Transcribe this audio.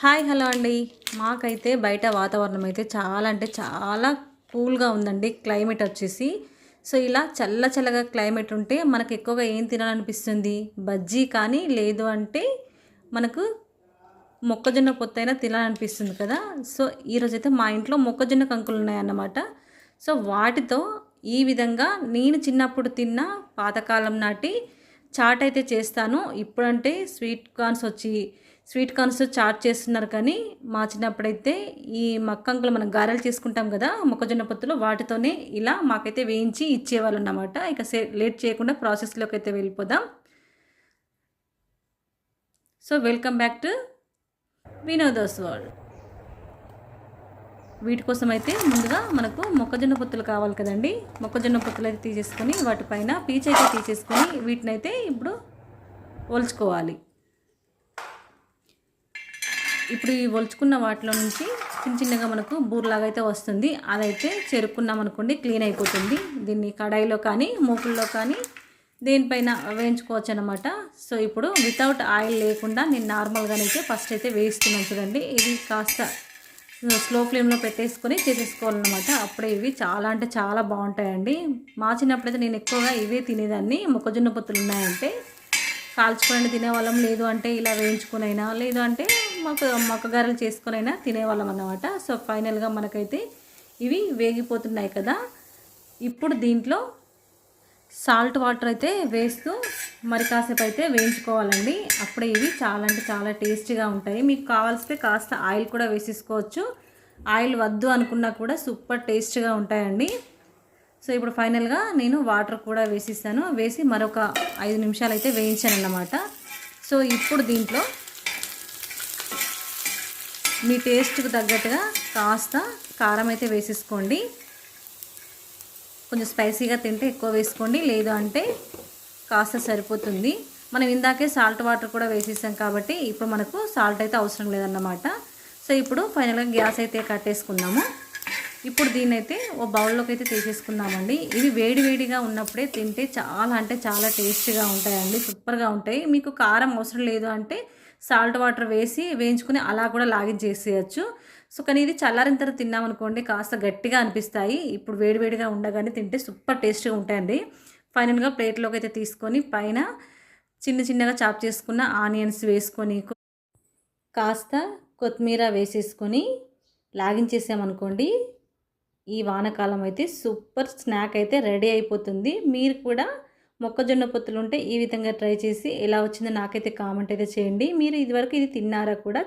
Hi hello అండి. మాకైతే బయట వాతావరణం అయితే చాలా అంటే చాలా కూల్గా ఉందండి. క్లైమేట్ వచ్చేసి సో ఇలా చల్ల చల్లగా క్లైమేట్ ఉంటే మనకు ఎక్కువగా ఏం తినాలనిపిస్తుంది? బజ్జీ కానీ లేదు అంటే మనకు మొక్కజొన్న పొత్తైనా తినాలనిపిస్తుంది కదా. సో ఈరోజైతే మా ఇంట్లో మొక్కజొన్న కంకులు ఉన్నాయన్నమాట. సో వాటితో ఈ విధంగా నేను చిన్నప్పుడు తిన్న పాతకాలం నాటి చాట్ అయితే చేస్తాను. ఇప్పుడంటే స్వీట్ కార్న్స్ చాట్ చేస్తున్నారు, కానీ మా చిన్నప్పుడైతే ఈ మక్కంకులు మనం గారెలు చేసుకుంటాం కదా మొక్కజొన్న పొత్తులు, వాటితోనే ఇలా మాకైతే వేయించి ఇచ్చేవాళ్ళు అన్నమాట. ఇక లేట్ చేయకుండా ప్రాసెస్లోకి అయితే వెళ్ళిపోదాం. So welcome back to Vinodo's world. వీటి కోసం అయితే ముందుగా మనకు మొక్కజొన్న పొత్తులు కావాలి కదండి. మొక్కజొన్న పొత్తులు అయితే తీసేసుకొని వాటిపైన పీచ్ అయితే తీసేసుకొని వీటిని అయితే ఇప్పుడు ఒలుచుకోవాలి. ఇప్పుడు ఈ ఒలుచుకున్న వాటిలో నుంచి చిన్న చిన్నగా మనకు బూర్లాగా అయితే వస్తుంది. అదైతే చెరుక్కున్నాం అనుకోండి, క్లీన్ అయిపోతుంది. దీన్ని కడాయిలో కానీ మూకుల్లో కానీ దేనిపైన వేయించుకోవచ్చు అనమాట. సో ఇప్పుడు వితౌట్ ఆయిల్ లేకుండా నేను నార్మల్గానైతే ఫస్ట్ అయితే వేయిస్తున్నాను చూడండి. ఇది కాస్త స్లో ఫ్లేమ్లో పెట్టేసుకొని చేసేసుకోవాలన్నమాట. అప్పుడే ఇవి చాలా అంటే చాలా బాగుంటాయండి. మా చిన్నప్పుడైతే నేను ఎక్కువగా ఇవే తినేదాన్ని. మొక్కజొన్న పొత్తులు ఉన్నాయంటే కాల్చుకొని తినేవాళ్ళం, లేదు అంటే ఇలా వేయించుకునైనా, లేదు అంటే మొక్కగారెలు చేసుకునైనా తినేవాళ్ళం అన్నమాట. సో ఫైనల్గా మనకైతే ఇవి వేగిపోతున్నాయి కదా. ఇప్పుడు దీంట్లో సాల్ట్ వాటర్ అయితే వేస్తూ మరి కాసేపు అయితే వేయించుకోవాలండి. అప్పుడే ఇవి చాలా అంటే చాలా టేస్టీగా ఉంటాయి. మీకు కావాల్సితే కాస్త ఆయిల్ కూడా వేసేసుకోవచ్చు. ఆయిల్ వద్దు అనుకున్నా కూడా సూపర్ టేస్ట్గా ఉంటాయండి. సో ఇప్పుడు ఫైనల్గా నేను వాటర్ కూడా వేసిస్తాను. వేసి మరొక 5 నిమిషాలు అయితే వేయించాను అన్నమాట. సో ఇప్పుడు దీంట్లో మీ టేస్ట్కి తగ్గట్టుగా కాస్త కారం అయితే వేసేసుకోండి. కొంచెం స్పైసీగా తింటే ఎక్కువ వేసుకోండి, లేదు అంటే కాస్త సరిపోతుంది. మనం ఇందాకే సాల్ట్ వాటర్ కూడా వేసేసాం కాబట్టి ఇప్పుడు మనకు సాల్ట్ అయితే అవసరం లేదన్నమాట. సో ఇప్పుడు ఫైనల్గా గ్యాస్ అయితే కట్టేసుకున్నాము. ఇప్పుడు దీన్ని అయితే ఓ బౌల్లోకి అయితే తీసేసుకుందామండి. ఇవి వేడివేడిగా ఉన్నప్పుడే తింటే చాలా అంటే చాలా టేస్టీగా ఉంటాయండి, సూపర్గా ఉంటాయి. మీకు కారం అవసరం లేదు అంటే సాల్ట్ వాటర్ వేసి వేయించుకుని అలా కూడా లాగించేసేయచ్చు. సో కానీ ఇది చల్లారిన తర్వాత తిన్నామనుకోండి కాస్త గట్టిగా అనిపిస్తాయి. ఇప్పుడు వేడివేడిగా ఉండగానే తింటే సూపర్ టేస్టీగా ఉంటాయండి. ఫైనల్గా ప్లేట్లోకి అయితే తీసుకొని పైన చిన్న చిన్నగా చాప్ చేసుకున్న ఆనియన్స్ వేసుకొని కాస్త కొత్తిమీర వేసేసుకొని లాగించేసామనుకోండి ఈ వానకాలం అయితే సూపర్ స్నాక్ అయితే రెడీ అయిపోతుంది. మీరు కూడా మొక్కజొన్న పొత్తులు ఉంటే ఈ విధంగా ట్రై చేసి ఎలా వచ్చిందో నాకైతే కామెంట్ అయితే చేయండి. మీరు ఇదివరకు ఇది తిన్నారా కూడా